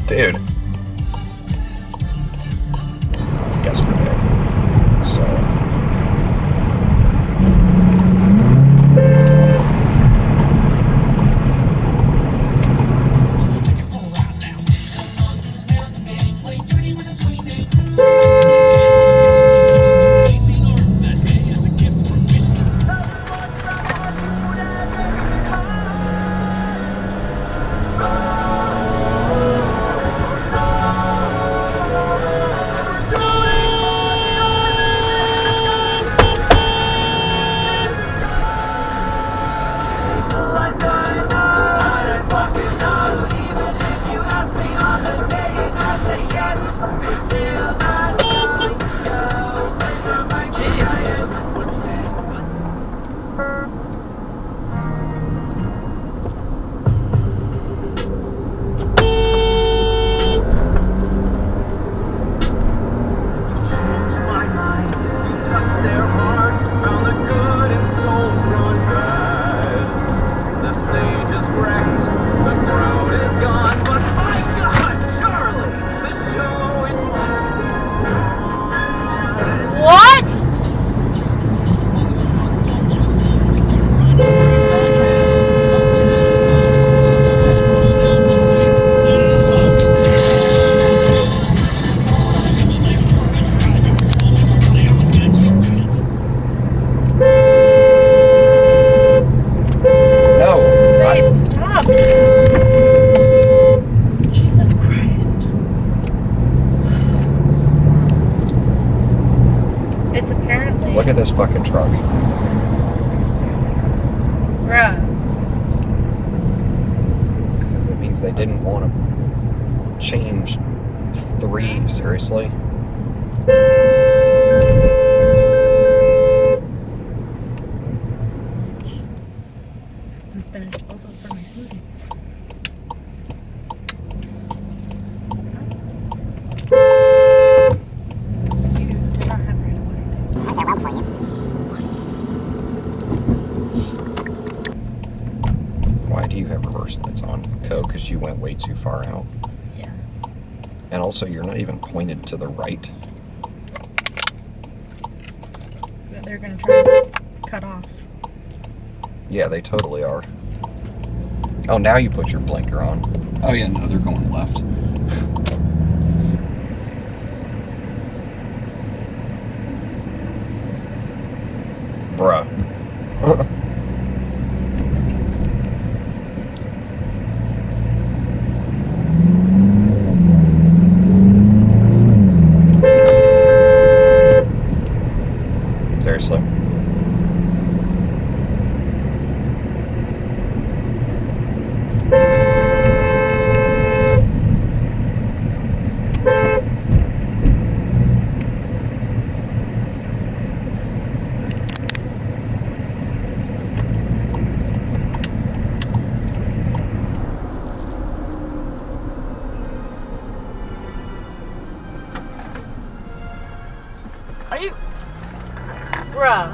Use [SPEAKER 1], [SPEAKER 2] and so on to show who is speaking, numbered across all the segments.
[SPEAKER 1] Dude. Yesterday. So. Look at this fucking truck.
[SPEAKER 2] Bruh.
[SPEAKER 1] Because that means they didn't want to change 3, seriously?
[SPEAKER 2] And spinach also for my smoothies.
[SPEAKER 1] Why do you have reverse lights on? Because you went way too far out.
[SPEAKER 2] Yeah.
[SPEAKER 1] And also, you're not even pointed to the right.
[SPEAKER 2] But they're gonna try to cut off.
[SPEAKER 1] Yeah, they totally are. Oh, now you put your blinker on. Oh yeah, no, they're going left. Bruh. Seriously.
[SPEAKER 2] Are you... Bruh.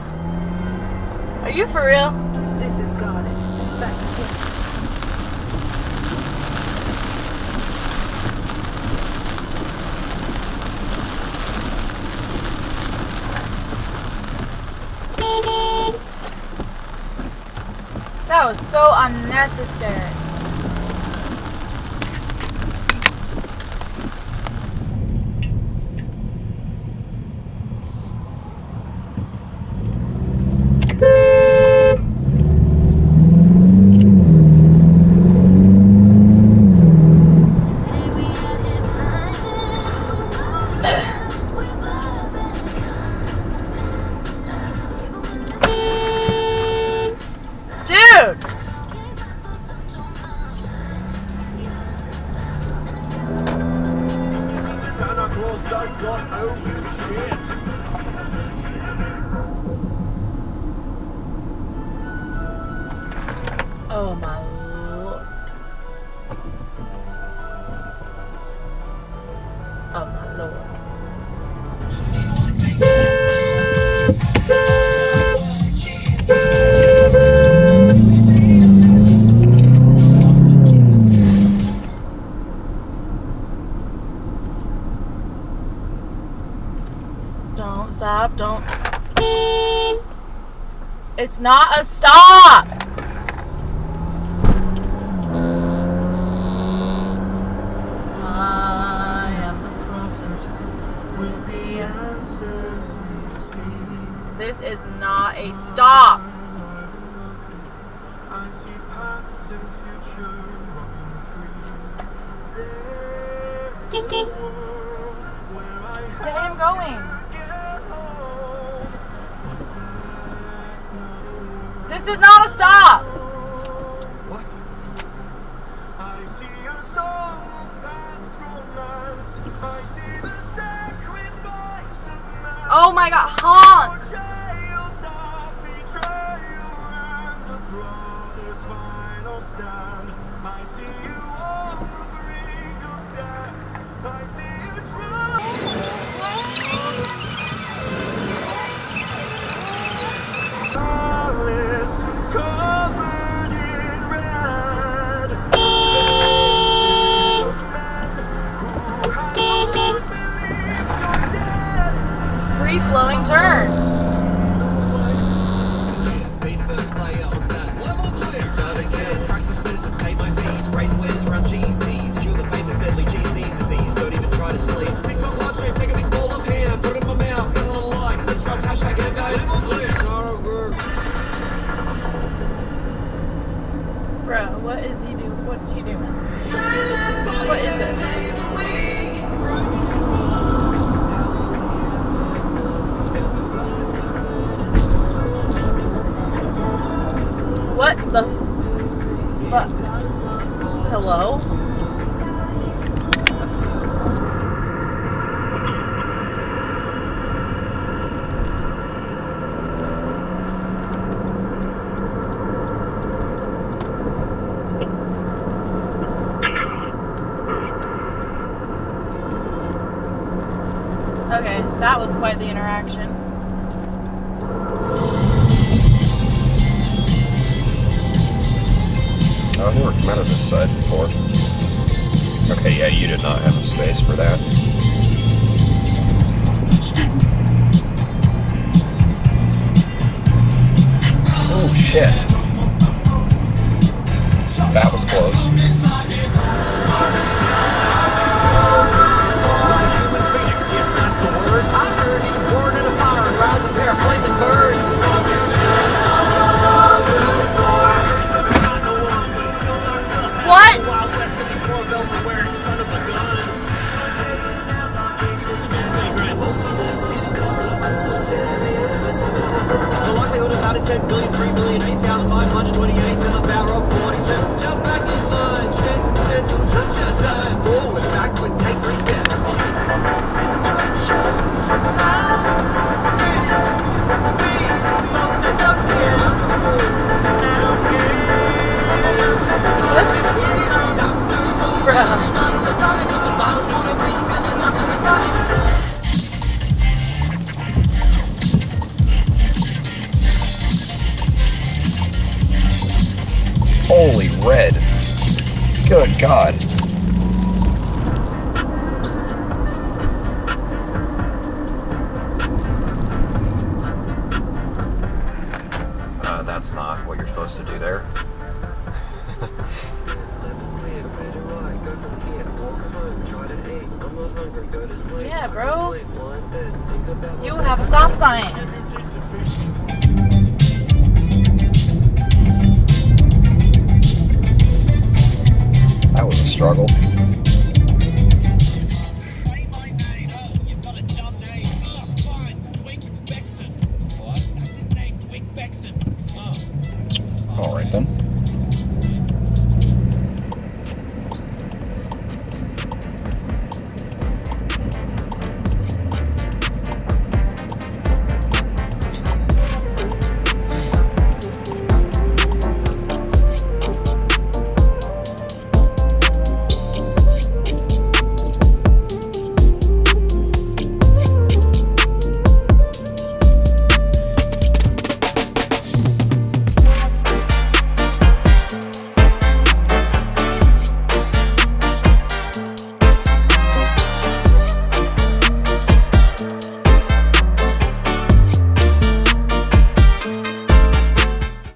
[SPEAKER 2] Are you for real?
[SPEAKER 3] This is God. Back to him.
[SPEAKER 2] That was so unnecessary. Dude!
[SPEAKER 4] Santa Claus does not owe you shit.
[SPEAKER 2] Oh my lord. Oh my lord. It's not a stop. I am the prophet with the answers you see. This is not a stop.
[SPEAKER 4] I see past and future running free. There's a world where I
[SPEAKER 2] Get him going.
[SPEAKER 4] get home. But that's not a world.
[SPEAKER 2] This is not a stop.
[SPEAKER 1] What?
[SPEAKER 4] I see a song of past romance. I see the sacrifice of man.
[SPEAKER 2] Oh my god, honk.
[SPEAKER 4] Portrayals of betrayal and a brother's final stand. I see you on the brink of death. I see you Palace covered in red. Faces of men who had both believed or dead.
[SPEAKER 2] Free flowing turns.
[SPEAKER 5] Be the first player on set. Level clear. Start again. Practice medicine, pay my fees. Raise awareness around cheese knees. Cure the famous deadly cheese knees disease. Don't even try to sleep. TikTok live stream, take a big ball of ham. Put it in my mouth, get a lot of likes. Subscribe, hashtag MGuy. Level clear.
[SPEAKER 2] Bro, what is he doing? What's she doing? What is this? What the fuck? Hello? Okay, that was quite the interaction.
[SPEAKER 1] I've never come out of this side before. Okay, yeah, you did not have the space for that. Oh shit. That was close.
[SPEAKER 5] Human phoenix, yes, that's the word. I heard he was born in a fire and rides a pair of flaming birds.
[SPEAKER 2] What?
[SPEAKER 5] Wild West in the core velvet wearing son of a gun. The likelihood of that is 10 billion, 3 million, 8,528 to the power of 42. Jump back in line, chance and gentle, touch your time. Forward, backward, take 3 steps.
[SPEAKER 1] Holy red. Good God. That's not what you're supposed to do there.
[SPEAKER 2] Yeah, bro. You have a stop sign.